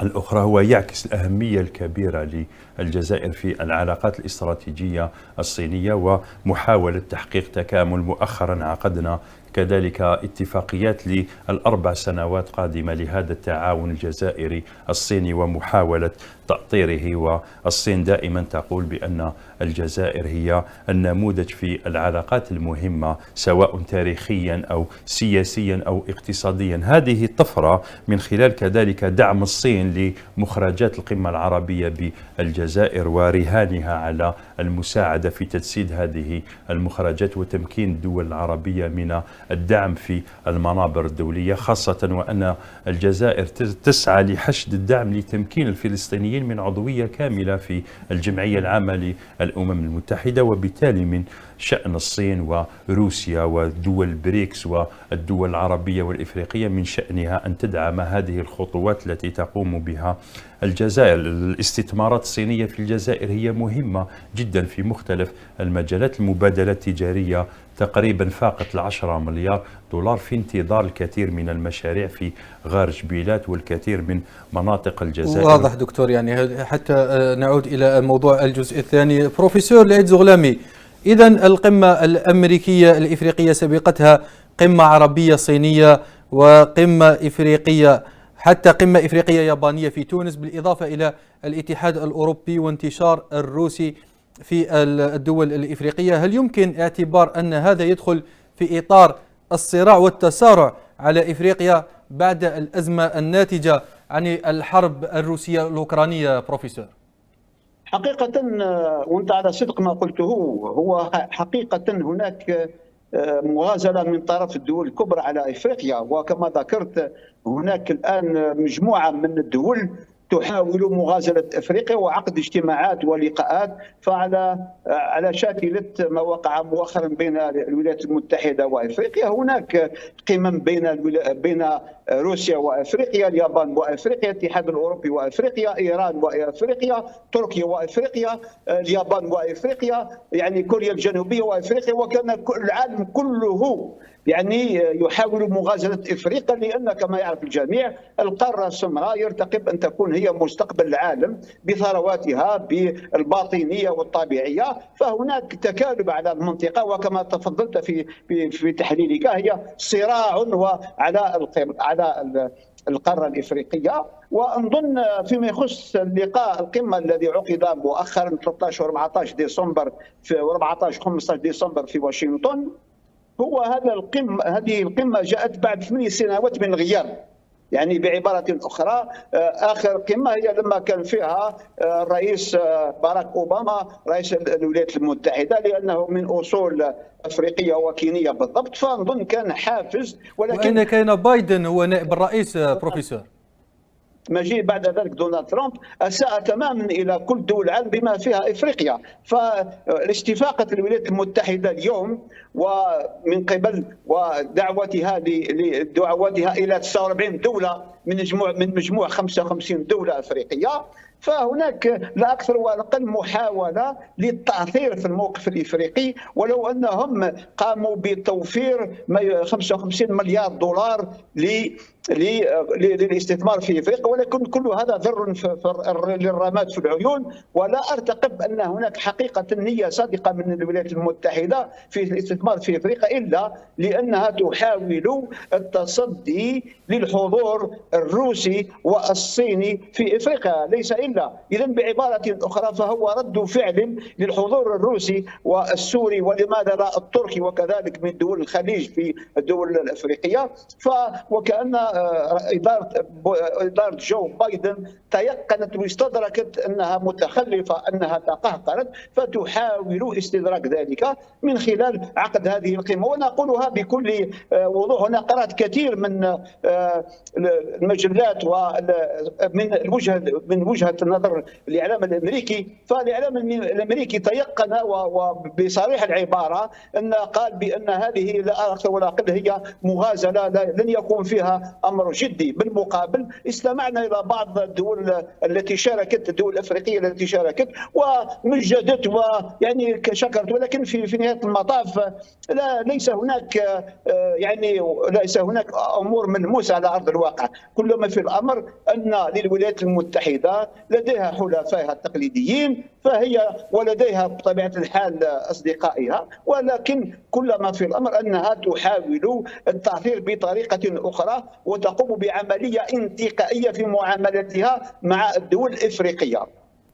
الأخرى هو يعكس الأهمية الكبيرة للجزائر في العلاقات الاستراتيجية الصينية ومحاولة تحقيق تكامل. مؤخرا عقدنا كذلك اتفاقيات ل4 سنوات قادمة لهذا التعاون الجزائري الصيني ومحاولة تأطيره، والصين دائما تقول بأن الجزائر هي النموذج في العلاقات المهمة سواء تاريخيا أو سياسيا أو اقتصاديا. هذه الطفرة من خلال كذلك دعم الصين لمخرجات القمة العربية بالجزائر ورهانها على المساعدة في تجسيد هذه المخرجات وتمكين الدول العربية من الدعم في المنابر الدولية، خاصة وأن الجزائر تسعى لحشد الدعم لتمكين الفلسطينيين من عضوية كاملة في الجمعية العامة للأمم المتحدة. وبالتالي من شأن الصين وروسيا ودول بريكس والدول العربية والإفريقية من شأنها أن تدعم هذه الخطوات التي تقوم بها الجزائر. الاستثمارات الصينية في الجزائر هي مهمة جدا في مختلف المجالات. المبادلات التجارية تقريبا فاقت 10 مليار دولار في انتظار الكثير من المشاريع في غار جبيلات والكثير من مناطق الجزائر. واضح دكتور، يعني حتى نعود إلى موضوع الجزء الثاني. بروفيسور لعيد زغلامي، إذا القمة الأمريكية الإفريقية سبقتها قمة عربية صينية وقمة إفريقية، حتى قمة إفريقية يابانية في تونس، بالإضافة إلى الاتحاد الأوروبي وانتشار الروسي في الدول الإفريقية. هل يمكن اعتبار أن هذا يدخل في إطار الصراع والتسارع على إفريقيا بعد الأزمة الناتجة عن الحرب الروسية الأوكرانية بروفيسور؟ حقيقة وانت على صدق ما قلته، هو حقيقة هناك مغازلة من طرف الدول الكبرى على إفريقيا، وكما ذكرت هناك الآن مجموعة من الدول تحاول مغازلة افريقيا وعقد اجتماعات ولقاءات. على شاكلة ما وقع مؤخرا بين الولايات المتحدة وافريقيا، هناك قمم بين روسيا وافريقيا، اليابان وافريقيا، الاتحاد الاوروبي وافريقيا، ايران وافريقيا، تركيا وافريقيا، اليابان وافريقيا، يعني كوريا الجنوبيه وافريقيا، وكان العالم كله يعني يحاول مغازله افريقيا، لان كما يعرف الجميع القاره السمراء يرتقب ان تكون هي مستقبل العالم بثرواتها بالباطنيه والطبيعيه. فهناك تكالب على المنطقه، وكما تفضلت في تحليلك هي صراع على القاره الافريقيه. ونظن فيما يخص اللقاء القمه الذي عقد مؤخرا 13 و14 ديسمبر في 14 15 ديسمبر في واشنطن، هذه القمه جاءت بعد 8 سنوات من الغياب. يعني بعبارة أخرى، آخر قمة هي لما كان فيها الرئيس باراك أوباما رئيس الولايات المتحدة، لأنه من أصول أفريقية وكينية بالضبط، فنظن كان حافز. وأين كان بايدن هو نائب الرئيس بروفيسور؟ مجيء بعد ذلك دونالد ترامب أساء تماما إلى كل دول العالم بما فيها إفريقيا. فاستفاقة الولايات المتحدة اليوم ومن قبل ودعوتها إلى 49 دولة من مجموع 55 دولة أفريقية، فهناك لا أكثر ولا أقل محاولة للتأثير في الموقف الإفريقي، ولو أنهم قاموا بتوفير 55 مليار دولار للاستثمار في افريقيا، ولكن كل هذا ذر للرماد في العيون. ولا ارتقب ان هناك حقيقه نيه صادقه من الولايات المتحده في الاستثمار في افريقيا، الا لانها تحاول التصدي للحضور الروسي والصيني في افريقيا، ليس الا. اذا بعباره اخرى فهو رد فعل للحضور الروسي والسوري، ولماذا لا التركي وكذلك من دول الخليج في الدول الافريقيه. وكأن إدارة جو بايدن تيقنت واستدركت أنها متخلفة، أنها تقهقرت، فتحاول استدراك ذلك من خلال عقد هذه القمة. ونقولها بكل وضوح. هنا قرأت كثير من المجلات من وجهة نظر الإعلام الأمريكي، فالإعلام الأمريكي تيقن وبصريح العبارة أن قال بأن هذه لا أكثر ولا أقل هي مغازلة لن يكون فيها امر جدي. بالمقابل استمعنا الى بعض الدول التي شاركت، الدول الافريقيه التي شاركت ومجدت ويعني شكرت، ولكن في نهايه المطاف ليس هناك امور ملموسه على ارض الواقع. كل ما في الامر ان للولايات المتحده لديها حلفائها التقليديين، ولديها بطبيعه الحال اصدقائها، ولكن كل ما في الامر انها تحاول التاثير بطريقه اخرى وتقوم بعمليه انتقائيه في معاملتها مع الدول الافريقيه.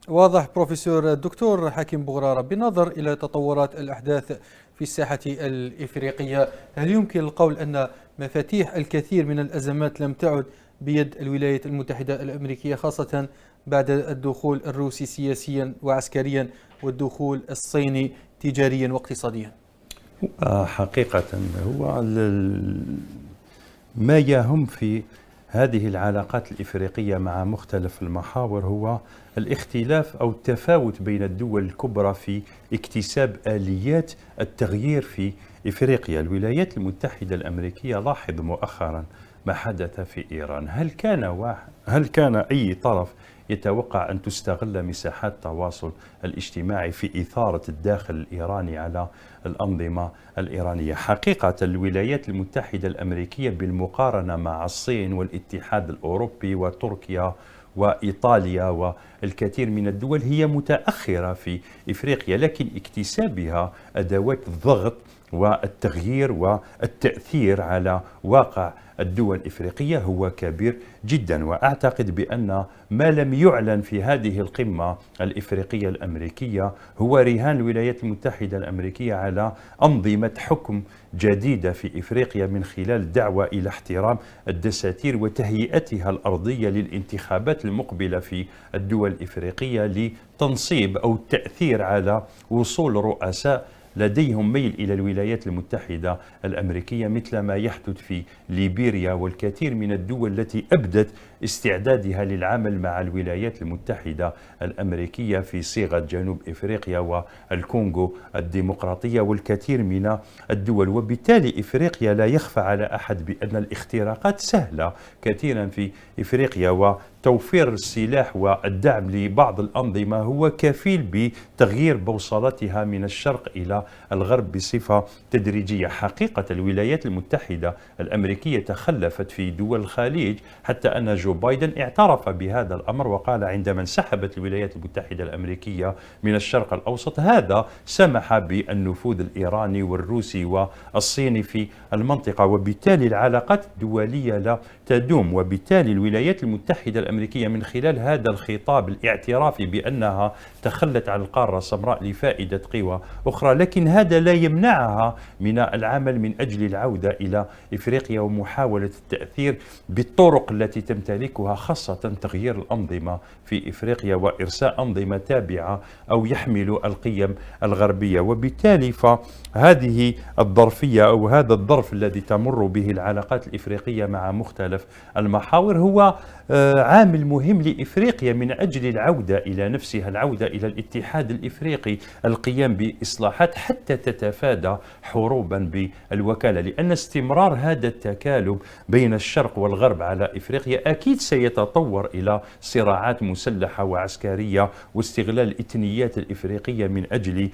واضح بروفيسور الدكتور حكيم بغرارة. بالنظر إلى تطورات الأحداث في الساحة الإفريقية، هل يمكن القول أن مفاتيح الكثير من الأزمات لم تعد بيد الولايات المتحدة الأمريكية، خاصة بعد الدخول الروسي سياسيا وعسكريا والدخول الصيني تجاريا واقتصاديا؟ حقيقة هو ما يهم في هذه العلاقات الإفريقية مع مختلف المحاور هو الاختلاف أو التفاوت بين الدول الكبرى في اكتساب آليات التغيير في إفريقيا. الولايات المتحدة الأمريكية لاحظ مؤخرا ما حدث في إيران. هل كان أي طرف يتوقع أن تستغل مساحات التواصل الاجتماعي في إثارة الداخل الإيراني على الأنظمة الإيرانية؟ حقيقة الولايات المتحدة الأمريكية بالمقارنة مع الصين والاتحاد الأوروبي وتركيا وإيطاليا والكثير من الدول هي متأخرة في إفريقيا، لكن اكتسابها أدوات الضغط والتغيير والتأثير على واقع الدول الإفريقية هو كبير جدا. وأعتقد بأن ما لم يعلن في هذه القمة الإفريقية الأمريكية هو رهان الولايات المتحدة الأمريكية على أنظمة حكم جديدة في إفريقيا من خلال الدعوة إلى احترام الدساتير وتهيئتها الأرضية للانتخابات المقبلة في الدول الإفريقية لتنصيب أو التأثير على وصول رؤساء لديهم ميل إلى الولايات المتحدة الأمريكية، مثل ما يحدث في ليبيريا والكثير من الدول التي أبدت استعدادها للعمل مع الولايات المتحدة الأمريكية في صيغة جنوب إفريقيا والكونغو الديمقراطية والكثير من الدول. وبالتالي إفريقيا لا يخفى على أحد بأن الاختراقات سهلة كثيرا في إفريقيا، وتوفير السلاح والدعم لبعض الأنظمة هو كفيل بتغيير بوصلتها من الشرق إلى الغرب بصفة تدريجية. حقيقة الولايات المتحدة الأمريكية تخلفت في دول الخليج، حتى أن جو بايدن اعترف بهذا الأمر وقال عندما انسحبت الولايات المتحدة الأمريكية من الشرق الأوسط هذا سمح بالنفوذ الإيراني والروسي والصيني في المنطقة، وبالتالي العلاقات الدولية لا تدوم. وبالتالي الولايات المتحدة الأمريكية من خلال هذا الخطاب الاعترافي بأنها تخلت عن القارة السمراء لفائدة قوى أخرى، لكن هذا لا يمنعها من العمل من أجل العودة إلى إفريقيا ومحاولة التأثير بالطرق التي تمتلكها، خاصة تغيير الأنظمة في إفريقيا وإرساء أنظمة تابعة أو يحمل القيم الغربية. وبالتالي فهذه الظرفية أو هذا الظرف الذي تمر به العلاقات الإفريقية مع مختلف المحاور هو عامل مهم لإفريقيا من أجل العودة إلى نفسها، العودة إلى الاتحاد الإفريقي، القيام بإصلاحات حتى تتفادى حروبا بالوكالة، لأن استمرار هذا التكالب بين الشرق والغرب على إفريقيا أكيد سيتطور إلى صراعات مسلحة وعسكرية واستغلال الإثنيات الإفريقية من أجل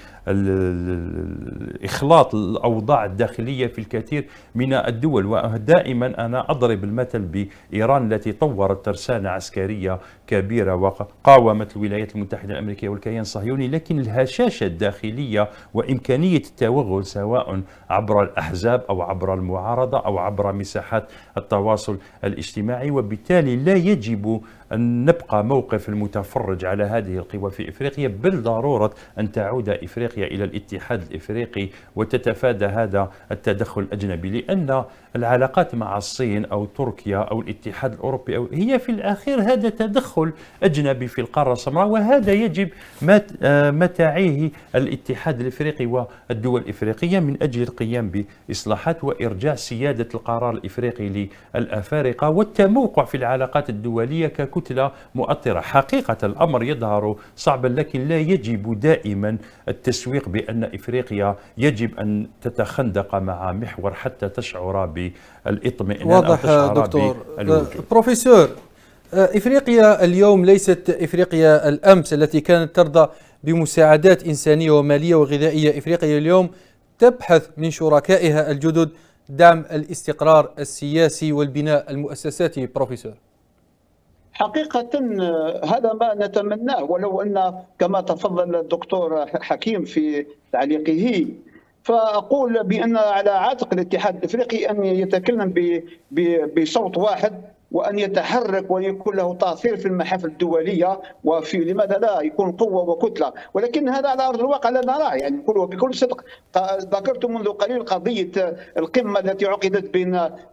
إخلاط الأوضاع الداخلية في الكثير من الدول. ودائما أنا أضرب المثل بإيران التي طورت ترسانة عسكرية كبيرة وقاومت الولايات المتحدة الأمريكية والكيان الصهيوني، لكن الهشاشة الداخلية وإمكانية التوغل سواء عبر الأحزاب أو عبر المعارضة أو عبر مساحات التواصل الاجتماعي. وبالتالي لا يجب أن نبقى موقف المتفرج على هذه القوى في إفريقيا، بل ضرورة أن تعود إفريقيا إلى الاتحاد الإفريقي وتتفادى هذا التدخل الأجنبي، لأن العلاقات مع الصين أو تركيا أو الاتحاد الأوروبي أو هي في الأخير هذا تدخل أجنبي في القارة السمراء، وهذا يجب ما تعيه الاتحاد الإفريقي والدول الإفريقية من أجل القيام بإصلاحات وإرجاع سيادة القرار الإفريقي للأفارقة والتموقع في العلاقات الدولية ككتلة مؤطرة. حقيقة الأمر يظهر صعبا، لكن لا يجب دائما التسويق بأن إفريقيا يجب أن تتخندق مع محور حتى تشعر بالاطمئنان. واضح دكتور. بروفيسور، إفريقيا اليوم ليست إفريقيا الأمس التي كانت ترضى بمساعدات إنسانية ومالية وغذائية. إفريقيا اليوم تبحث من شركائها الجدد دعم الاستقرار السياسي والبناء المؤسساتي. بروفيسور، حقيقة هذا ما نتمناه، ولو أن كما تفضل الدكتور حكيم في تعليقه، فأقول بأن على عاتق الاتحاد الإفريقي أن يتكلم بصوت واحد وأن يتحرك وأن يكون له تأثير في المحافل الدولية، وفي لماذا لا يكون قوة وكتلة. ولكن هذا على أرض الواقع لا نراه، يعني بكل صدق. ذكرت منذ قليل قضية القمة التي عقدت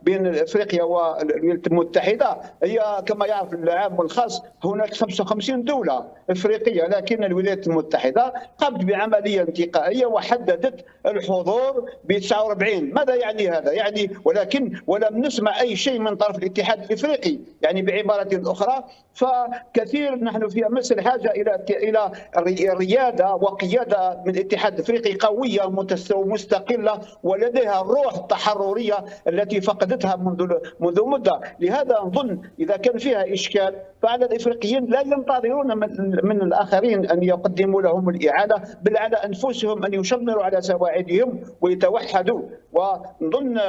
بين إفريقيا والولايات المتحدة، هي كما يعرف العام والخاص هناك 55 دولة إفريقية، لكن الولايات المتحدة قامت بعملية انتقائية وحددت الحضور ب 49. ماذا يعني هذا؟ يعني ولم نسمع أي شيء من طرف الاتحاد الإفريقي. يعني بعبارة أخرى، فكثير نحن في مصر حاجة إلى ريادة وقيادة من الاتحاد الإفريقي قوية مستقلة ولديها الروح التحررية التي فقدتها منذ مدة. لهذا نظن إذا كان فيها إشكال فعلى الإفريقيين لا ينتظرون من الآخرين أن يقدموا لهم الإعادة، بل على أنفسهم أن يشمروا على سواعدهم ويتوحدوا. ونظن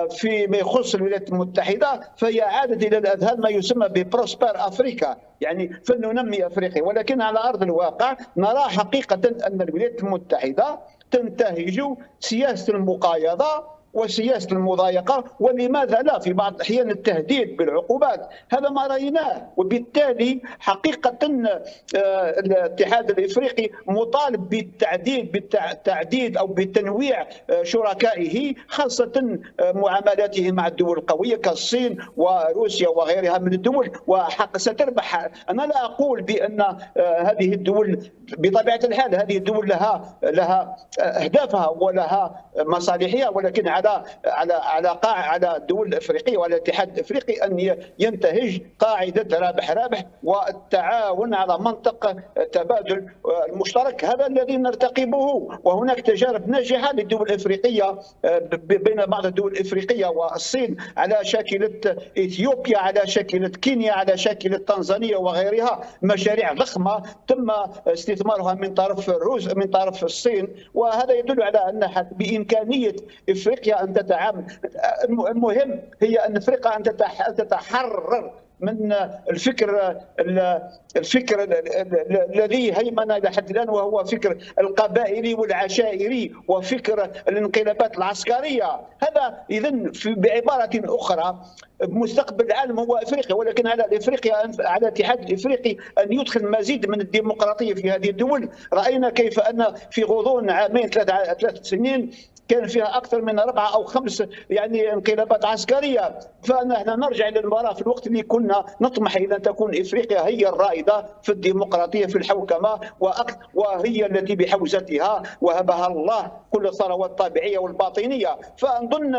فيما يخص الولايات المتحدة فهي عادت إلى الأذهان ما يسمى ببروسبر أفريكا، يعني فلننمي أفريقيا. ولكن على أرض الواقع نرى حقيقة أن الولايات المتحدة تنتهج سياسة المقايضة وسياسة المضايقة، ولماذا لا في بعض الأحيان التهديد بالعقوبات. هذا ما رأيناه، وبالتالي حقيقة الاتحاد الإفريقي مطالب بالتعديد أو بتنويع شركائه، خاصة معاملاته مع الدول القوية كالصين وروسيا وغيرها من الدول، وحق ستربح. أنا لا أقول بأن هذه الدول بطبيعة الحال هذه الدول لها أهدافها ولها مصالحها، ولكن على الدول الافريقيه وعلى الاتحاد الافريقي ان ينتهج قاعده رابح رابح والتعاون على منطق تبادل المشترك. هذا الذي نرتقبه، وهناك تجارب ناجحه للدول الافريقيه بين بعض الدول الافريقيه والصين على شاكله اثيوبيا، على شاكله كينيا، على شاكله تنزانيا وغيرها، مشاريع ضخمه تم استثمارها من طرف الصين، وهذا يدل على ان بامكانيه افريقيا ان تتعامل. المهم هي ان افريقيا ان تتحرر من الفكر الذي هيمن الى حد الان، وهو فكر القبائلي والعشائري وفكر الانقلابات العسكريه. هذا اذن بعباره اخرى مستقبل العالم هو افريقيا، ولكن على الاتحاد الافريقي ان يدخل مزيد من الديمقراطيه في هذه الدول. راينا كيف ان في غضون عامين 3 سنين كان فيها اكثر من 4 أو 5 انقلابات عسكريه، فنحن نرجع للوراء في الوقت اللي كنا نطمح الى ان تكون افريقيا هي الرائده في الديمقراطيه في الحوكمه، وهي التي بحوزتها وهبها الله كل الثروات الطبيعيه والباطنيه. فنظن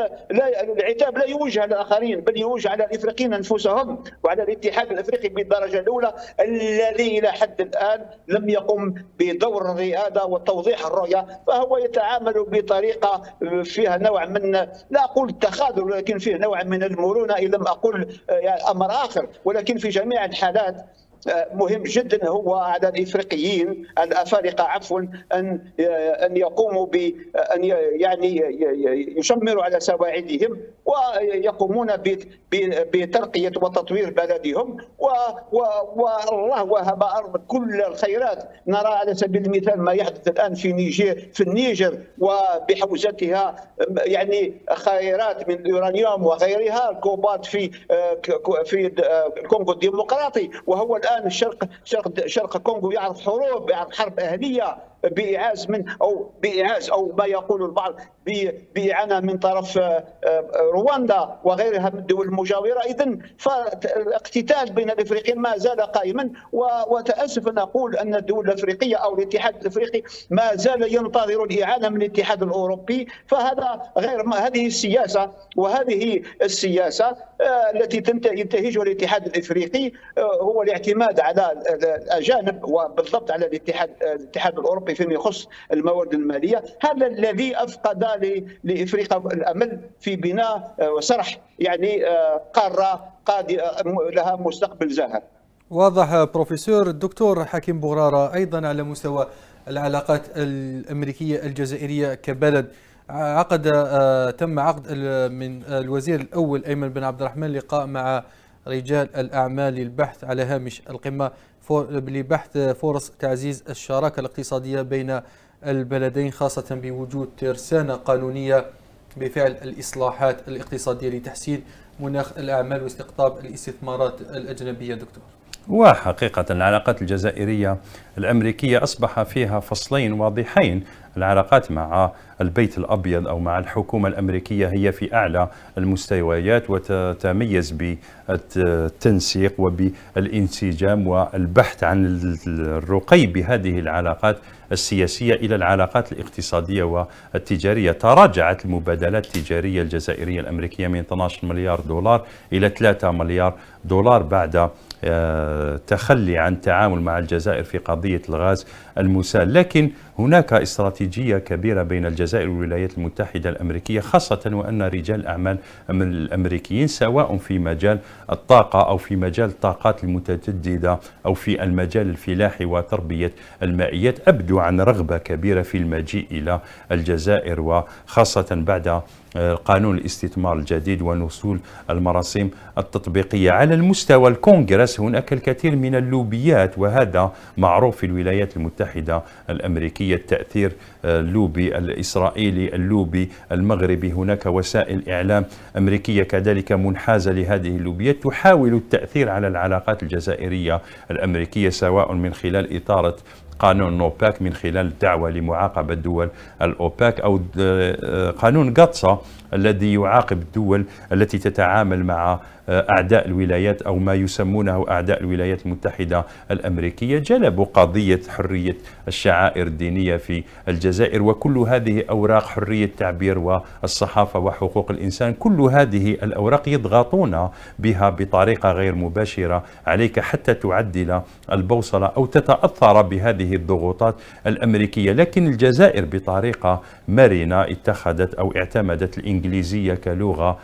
العتاب لا يوجه على الاخرين، بل يوجه على الافريقيين انفسهم وعلى الاتحاد الافريقي بالدرجه الاولى، الذي الى حد الان لم يقم بدور الرياده وتوضيح الرؤيه، فهو يتعامل بطريقه فيها نوع من، لا اقول التخاذل، ولكن فيه نوع من المرونه، ان لم اقل امر اخر. ولكن في جميع الحالات مهم جدا هو على الافريقيين الافارقه ان يقوموا بان يشمروا على سواعدهم ويقومون بترقيه وتطوير بلدهم، والله وهب ارض كل الخيرات. نرى على سبيل المثال ما يحدث الان في النيجر وبحوزتها خيرات من اليورانيوم وغيرها، الكوبالت في الكونغو الديمقراطي، وهو الان شرق كونغو يعرف حرب اهليه بإعاز أو ما يقول البعض بإعانة من طرف رواندا وغيرها من الدول المجاورة. إذن فالاقتتال بين الإفريقيين ما زال قائما، وتأسف أن أقول أن الدول الأفريقية أو الاتحاد الأفريقي ما زال ينتظر الإعانة من الاتحاد الأوروبي. فهذا هذه السياسة، وهذه السياسة التي ينتهجها الاتحاد الأفريقي هو الاعتماد على الأجانب، وبالضبط على الاتحاد الأوروبي فيما يخص الموارد المالية. هذا الذي أفقد لإفريقيا الأمل في بناء وسرح قارة لها مستقبل زاهر. واضح بروفيسور. الدكتور حكيم بغرارة، أيضا على مستوى العلاقات الأمريكية الجزائرية كبلد، تم عقد من الوزير الأول أيمن بن عبد الرحمن لقاء مع رجال الأعمال للبحث على هامش القمة لبحث فرص تعزيز الشراكة الاقتصادية بين البلدين، خاصة بوجود ترسانة قانونية بفعل الإصلاحات الاقتصادية لتحسين مناخ الأعمال واستقطاب الاستثمارات الأجنبية. دكتور، وحقيقة العلاقات الجزائرية الأمريكية أصبح فيها فصلين واضحين. العلاقات مع البيت الأبيض أو مع الحكومة الأمريكية هي في أعلى المستويات، وتتميز بالتنسيق وبالانسجام والبحث عن الرقي بهذه العلاقات السياسية إلى العلاقات الاقتصادية والتجارية. تراجعت المبادلات التجارية الجزائرية الأمريكية من 12 مليار دولار إلى 3 مليار دولار بعد تخلي عن التعامل مع الجزائر في قضية الغاز المسال. لكن هناك استراتيجية كبيرة بين الجزائر والولايات المتحدة الأمريكية، خاصة وأن رجال الأعمال الأمريكيين سواء في مجال الطاقة أو في مجال الطاقات المتجددة أو في المجال الفلاحي وتربية المائيات أبدوا عن رغبة كبيرة في المجيء إلى الجزائر، وخاصة بعد قانون الاستثمار الجديد ونزول المراسيم التطبيقية. على المستوى الكونغرس هناك الكثير من اللوبيات، وهذا معروف في الولايات المتحدة الأمريكية. الأمريكية، التأثير اللوبي الإسرائيلي، اللوبي المغربي، هناك وسائل إعلام أمريكية كذلك منحازة لهذه اللوبيات تحاول التأثير على العلاقات الجزائرية الأمريكية، سواء من خلال إطارة قانون نوباك، من خلال الدعوة لمعاقبة دول الأوباك، أو قانون قطصة الذي يعاقب الدول التي تتعامل مع أعداء الولايات أو ما يسمونه أعداء الولايات المتحدة الأمريكية. جلبوا قضية حرية الشعائر الدينية في الجزائر، وكل هذه أوراق حرية التعبير والصحافة وحقوق الإنسان، كل هذه الأوراق يضغطون بها بطريقة غير مباشرة عليك حتى تعدل البوصلة أو تتأثر بهذه الضغوطات الأمريكية. لكن الجزائر بطريقة مرنة اتخذت أو اعتمدت الإنجليزية كلغة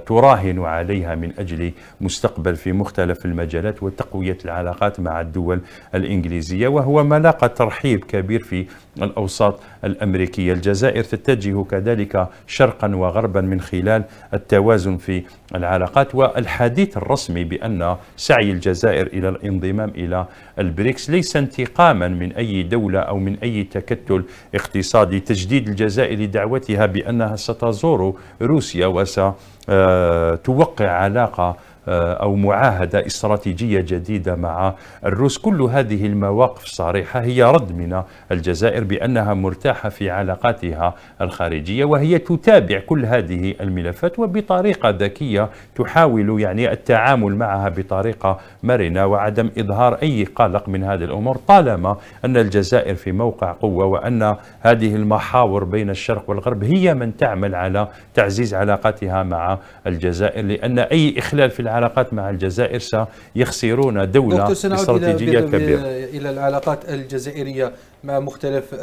تراهن عليها من أجل مستقبل في مختلف المجالات وتقوية العلاقات مع الدول الإنجليزية، وهو ما لاقى ترحيب كبير في الأوساط الأمريكية. الجزائر تتجه كذلك شرقا وغربا من خلال التوازن في العلاقات، والحديث الرسمي بأن سعي الجزائر إلى الانضمام إلى البريكس ليس انتقاما من أي دولة أو من أي تكتل اقتصادي. تجديد الجزائر لدعوتها بأنها ستزور روسيا وستوقع علاقة أو معاهدة استراتيجية جديدة مع الروس، كل هذه المواقف الصريحة هي رد من الجزائر بأنها مرتاحة في علاقاتها الخارجية، وهي تتابع كل هذه الملفات وبطريقة ذكية تحاول يعني التعامل معها بطريقة مرنة وعدم إظهار أي قلق من هذه الأمور، طالما أن الجزائر في موقع قوة وأن هذه المحاور بين الشرق والغرب هي من تعمل على تعزيز علاقاتها مع الجزائر، لأن أي إخلال في العلاقات مع الجزائر سيخسرون دولة استراتيجية كبيرة. إلى العلاقات الجزائرية مع مختلف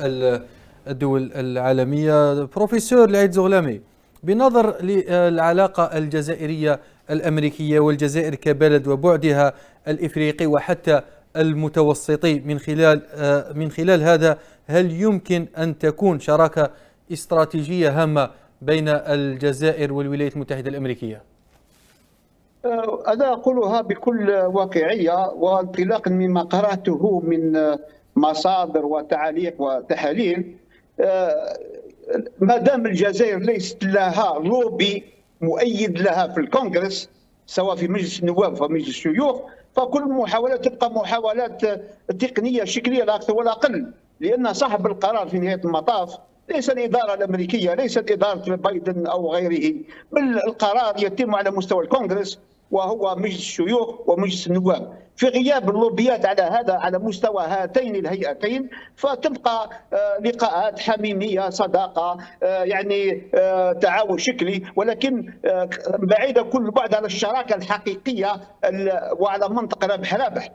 الدول العالمية. بروفيسور العيد زغلامي، بنظر للعلاقة الجزائرية الأمريكية والجزائر كبلد وبعدها الإفريقي وحتى المتوسطي، من خلال هذا هل يمكن أن تكون شراكة استراتيجية هامة بين الجزائر والولايات المتحدة الأمريكية؟ أنا أقولها بكل واقعية وانطلاقا مما قرأته من مصادر وتعاليق وتحاليل. ما دام الجزائر ليست لها لوبي مؤيد لها في الكونغرس سواء في مجلس النواب ومجلس الشيوخ، فكل محاولات تبقى محاولات تقنية شكلية لا أكثر ولا أقل، لأن صاحب القرار في نهاية المطاف ليس الإدارة الأمريكية، ليست إدارة بايدن أو غيره، بل القرار يتم على مستوى الكونغرس وهو مجلس الشيوخ ومجلس النواب. في غياب اللوبيات على مستوى هاتين الهيئتين فتبقى لقاءات حميمية، صداقة، يعني تعاون شكلي، ولكن بعيدة كل بعد عن الشراكة الحقيقية وعلى منطق ربح.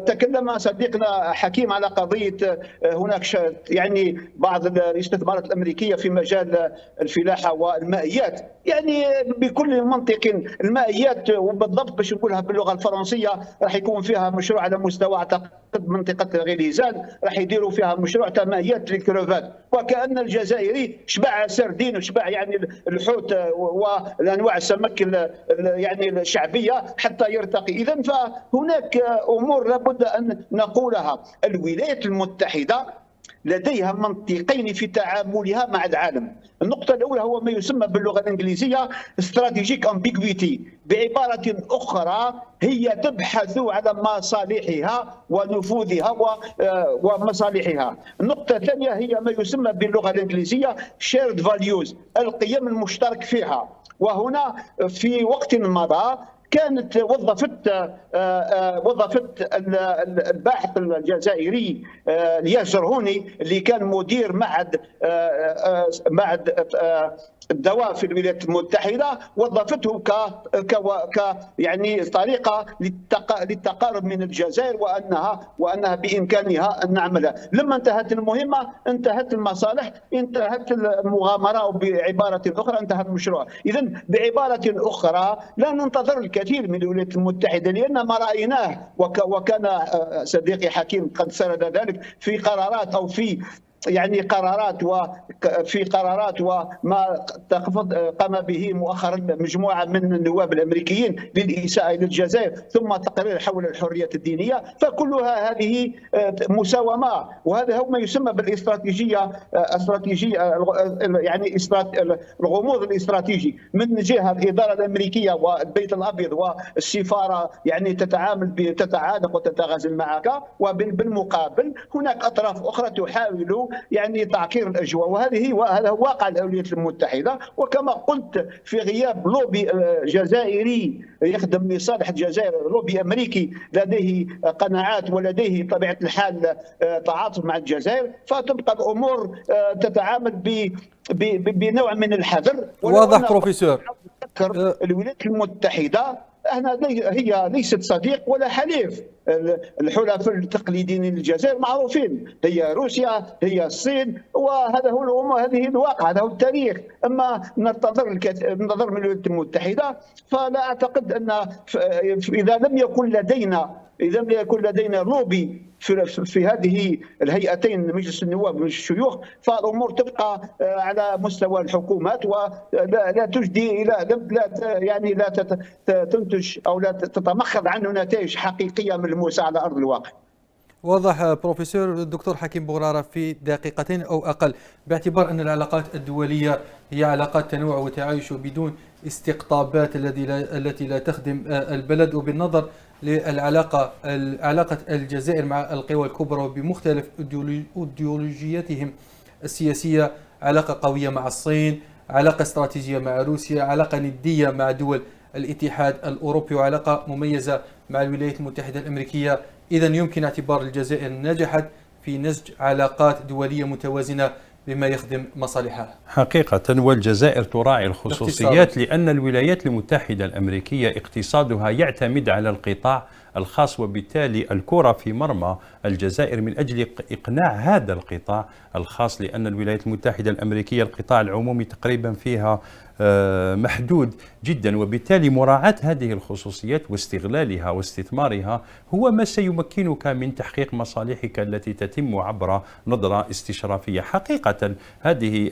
تكلم صديقنا حكيم على قضية هناك يعني بعض الاستثمارات الأمريكية في مجال الفلاحة والمائيات، يعني بكل منطق المائيات وبالضبط باش نقولها باللغة الفرنسية راح يكون فيها مشروع على مستوى اعتقد منطقه غليزان، راح يديروا فيها مشروع تماهيات للكروفات، وكان الجزائري شبع سردين وشبع يعني الحوت والانواع السمك يعني الشعبيه حتى يرتقي. اذا فهناك امور لابد ان نقولها. الولايات المتحده لديها منطقين في تعاملها مع العالم. النقطة الأولى هو ما يسمى باللغة الإنجليزية strategic ambiguity، بعبارة أخرى هي تبحث على مصالحها ونفوذها ومصالحها. النقطة الثانية هي ما يسمى باللغة الإنجليزية shared values، القيم المشترك فيها. وهنا في وقت مضى كانت وظفت الباحث الجزائري الياس زرهوني اللي كان مدير معهد الدواء في الولايات المتحدة، وظفته ك يعني طريقة للتقارب من الجزائر وأنها بإمكانها أن نعملها. لما انتهت المهمة انتهت المصالح، انتهت المغامرة، وبعبارة أخرى انتهى المشروع. إذن بعبارة أخرى لا ننتظر الكثير من الولايات المتحدة، لأن ما رأيناه وكان صديقي حكيم قد سرد ذلك في قرارات أو في يعني قرارات وفي قرارات وما قام به مؤخرا مجموعه من النواب الامريكيين للاساءه الى الجزائر، ثم تقرير حول الحريه الدينيه، فكلها هذه مساومه، وهذا هو ما يسمى بالاستراتيجيه يعني الغموض الاستراتيجي من جهه الاداره الامريكيه والبيت الابيض والسفاره يعني تتعانق وتتغازل معك، وبالمقابل هناك اطراف اخرى تحاول يعني تعكير الاجواء، وهذا هو واقع الولايات المتحده. وكما قلت في غياب لوبي جزائري يخدم لصالح الجزائر، لوبي امريكي لديه قناعات ولديه طبيعه الحال تعاطف مع الجزائر، فتبقى الامور تتعامل بنوع من الحذر. واضح بروفيسور. الولايات المتحده هي ليست صديق ولا حليف. الحلفاء التقليديين للجزائر معروفين، هي روسيا، هي الصين، وهذا هو هذه الواقع، هذا هو التاريخ. اما ننتظر من الولايات المتحده، فلا اعتقد ان اذا لم يكن لدينا لوبي في هذه الهيئتين، مجلس النواب ومجلس الشيوخ، فالامور تبقى على مستوى الحكومات ولا تجدي لا تنتج او لا تتمخض عنه نتائج حقيقيه ملموسه على ارض الواقع. واضح بروفيسور. الدكتور حكيم بوغرارة في دقيقتين أو أقل، باعتبار أن العلاقات الدولية هي علاقات تنوع وتعايش بدون استقطابات التي لا تخدم البلد، وبالنظر للعلاقة الجزائر مع القوى الكبرى وبمختلف أيديولوجياتهم السياسية، علاقة قوية مع الصين، علاقة استراتيجية مع روسيا، علاقة ندية مع دول الاتحاد الأوروبي، وعلاقة مميزة مع الولايات المتحدة الأمريكية. إذن يمكن اعتبار الجزائر نجحت في نسج علاقات دولية متوازنة بما يخدم مصالحها. حقيقة والجزائر تراعي الخصوصيات، لأن الولايات المتحدة الأمريكية اقتصادها يعتمد على القطاع الخاص، وبالتالي الكرة في مرمى الجزائر من أجل إقناع هذا القطاع الخاص، لأن الولايات المتحدة الأمريكية القطاع العمومي تقريبا فيها محدود جدا، وبالتالي مراعاة هذه الخصوصيات واستغلالها واستثمارها هو ما سيمكنك من تحقيق مصالحك التي تتم عبر نظرة استشرافية. حقيقة هذه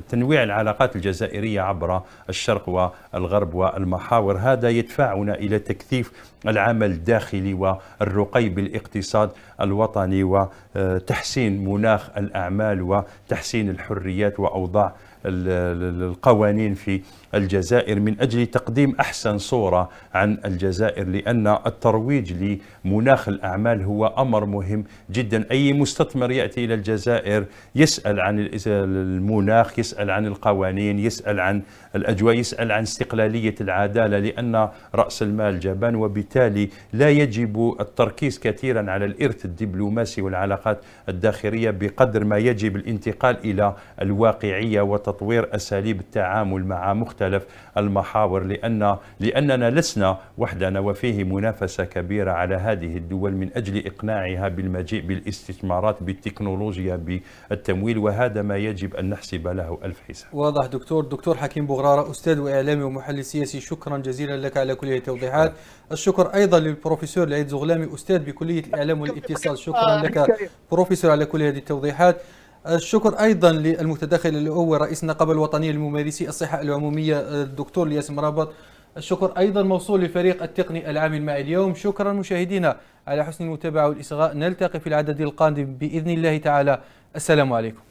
تنويع العلاقات الجزائرية عبر الشرق والغرب والمحاور هذا يدفعنا إلى تكثيف العمل الداخلي والرقي بالاقتصاد الوطني وتحسين مناخ الأعمال وتحسين الحريات وأوضاع القوانين في الجزائر من أجل تقديم أحسن صورة عن الجزائر، لأن الترويج لمناخ الأعمال هو أمر مهم جدا. أي مستثمر يأتي إلى الجزائر يسأل عن المناخ، يسأل عن القوانين، يسأل عن الأجواء، يسأل عن استقلالية العدالة، لأن رأس المال جبان، وبالتالي لا يجب التركيز كثيرا على الإرث الدبلوماسي والعلاقات الداخلية بقدر ما يجب الانتقال إلى الواقعية وتطوير أساليب التعامل مع مختلف المحاور، لأننا لسنا وحدنا، وفيه منافسة كبيرة على هذه الدول من أجل إقناعها بالمجيء بالاستثمارات بالتكنولوجيا بالتمويل، وهذا ما يجب أن نحسب له ألف حساب. واضح دكتور حكيم بوغرارة، أستاذ وإعلامي ومحلل سياسي، شكرا جزيلا لك على كل هذه التوضيحات. الشكر أيضا للبروفيسور العيد زغلامي، أستاذ بكلية الإعلام والاتصال، شكرا لك بروفيسور على كل هذه التوضيحات. الشكر أيضا للمتدخل اللي هو رئيس النقابة الوطنية لممارسي الصحة العمومية الدكتور الياس مرابط. الشكر أيضا موصول للفريق التقني العامل معي اليوم. شكرا مشاهدينا على حسن المتابعة والإصغاء، نلتقي في العدد القادم بإذن الله تعالى. السلام عليكم.